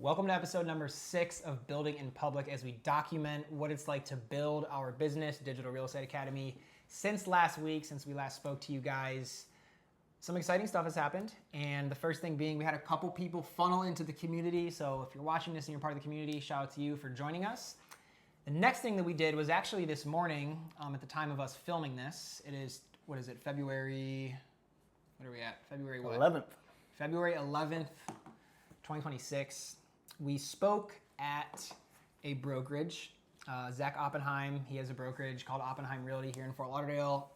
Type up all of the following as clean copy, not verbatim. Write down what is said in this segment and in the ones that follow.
Welcome to episode number 6 of Building in Public as we document what it's like to build our business, Digital Real Estate Academy. Since last week, since we last spoke to you guys, some exciting stuff has happened. And the first thing being, we had a couple people funnel into the community. So if you're watching this and you're part of the community, shout out to you for joining us. The next thing that we did was actually this morning, at the time of us filming this. It is, February, what are we at? February what? 11th. February 11th, 2026. We spoke at a brokerage. Zach Oppenheim, he has a brokerage called Oppenheim Realty here in Fort Lauderdale.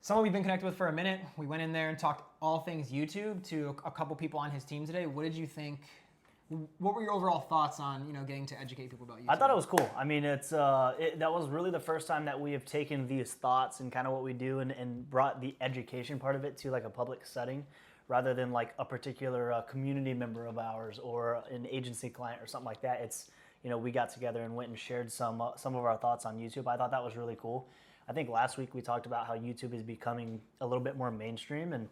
Someone we've been connected with for a minute. We went in there and talked all things YouTube to a couple people on his team today. What did you think? What were your overall thoughts on getting to educate people about YouTube? I thought it was cool. I mean, that was really the first time that we have taken these thoughts and kind of what we do and brought the education part of it to like a public setting, rather than like a particular community member of ours or an agency client or something like that. It's, we got together and went and shared some of our thoughts on YouTube. I thought that was really cool. I think last week we talked about how YouTube is becoming a little bit more mainstream, and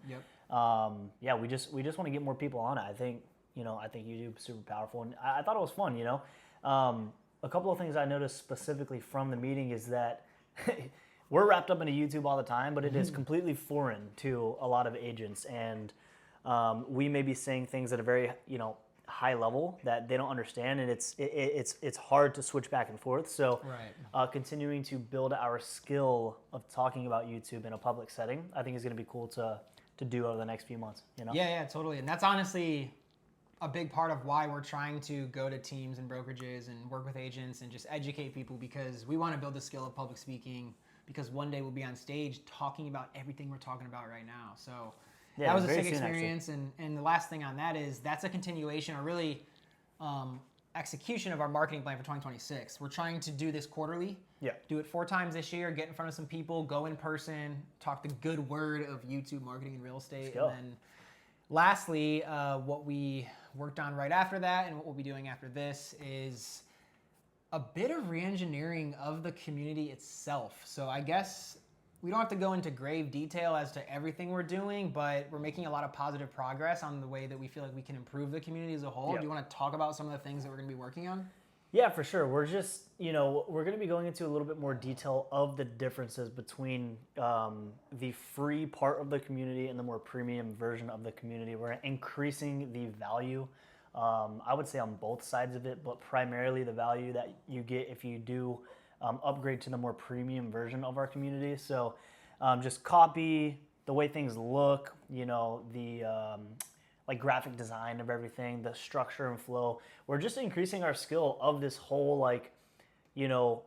we just want to get more people on it. I think YouTube is super powerful, and I thought it was fun. A couple of things I noticed specifically from the meeting is that we're wrapped up into YouTube all the time, but it is completely foreign to a lot of agents, and we may be saying things at a very high level that they don't understand, and it's hard to switch back and forth. So continuing to build our skill of talking about YouTube in a public setting, I think is going to be cool to do over the next few months. Yeah, totally. And that's honestly a big part of why we're trying to go to teams and brokerages and work with agents and just educate people, because we want to build the skill of public speaking, because one day we'll be on stage talking about everything we're talking about right now. So that was a sick experience. And the last thing on that is that's a continuation, or really execution of our marketing plan for 2026. We're trying to do this quarterly. Do it 4 times this year, get in front of some people, go in person, talk the good word of YouTube marketing and real estate. And then lastly, what we worked on right after that and what we'll be doing after this is a bit of re-engineering of the community itself. So I guess we don't have to go into grave detail as to everything we're doing, but we're making a lot of positive progress on the way that we feel like we can improve the community as a whole. Do you want to talk about some of the things that we're going to be working on? Yeah, for sure. We're just, we're going to be going into a little bit more detail of the differences between the free part of the community and the more premium version of the community. We're increasing the value, I would say, on both sides of it, but primarily the value that you get if you do upgrade to the more premium version of our community. So just copy, the way things look, the like graphic design of everything, the structure and flow. We're just increasing our skill of this whole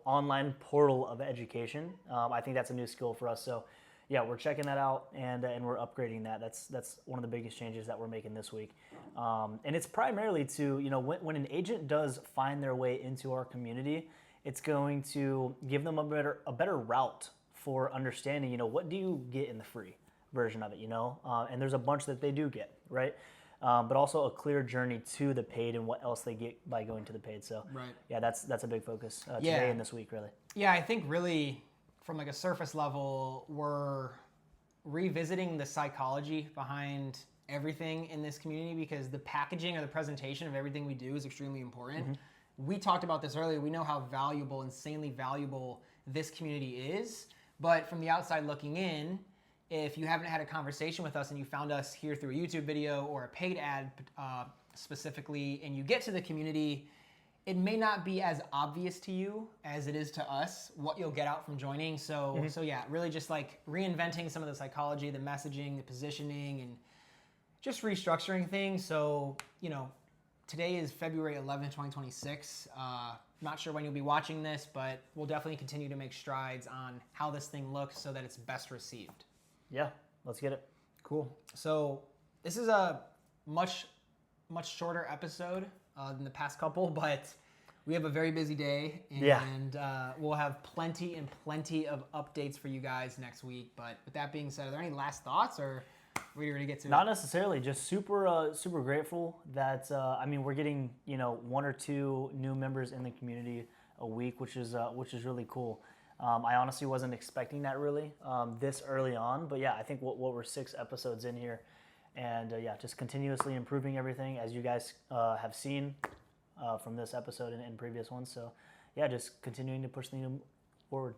online portal of education. I think that's a new skill for us. So yeah, we're checking that out and we're upgrading that. That's one of the biggest changes that we're making this week. And it's primarily to, when an agent does find their way into our community, it's going to give them a better route for understanding, what do you get in the free version of it, and there's a bunch that they do get, right? But also a clear journey to the paid and what else they get by going to the paid. So yeah, that's a big focus today and this week, really. Yeah, I think really from like a surface level, we're revisiting the psychology behind everything in this community, because the packaging or the presentation of everything we do is extremely important. We talked about this earlier. We know how valuable, insanely valuable this community is, but from the outside looking in, if you haven't had a conversation with us and you found us here through a YouTube video or a paid ad specifically, and you get to the community, it may not be as obvious to you as it is to us what you'll get out from joining. So yeah, really just like reinventing some of the psychology, the messaging, the positioning, and just restructuring things. So, today is February 11th, 2026. Not sure when you'll be watching this, but we'll definitely continue to make strides on how this thing looks so that it's best received. Yeah, let's get it. Cool. So this is a much shorter episode than the past couple, but we have a very busy day, and we'll have plenty of updates for you guys next week. But with that being said, are there any last thoughts, or are we ready to get to Not necessarily. Just super grateful that we're getting 1 or 2 new members in the community a week, which is really cool. I honestly wasn't expecting that really this early on, but yeah, I think what we're 6 episodes in here, and yeah, just continuously improving everything, as you guys have seen from this episode and previous ones. So yeah, just continuing to push things forward.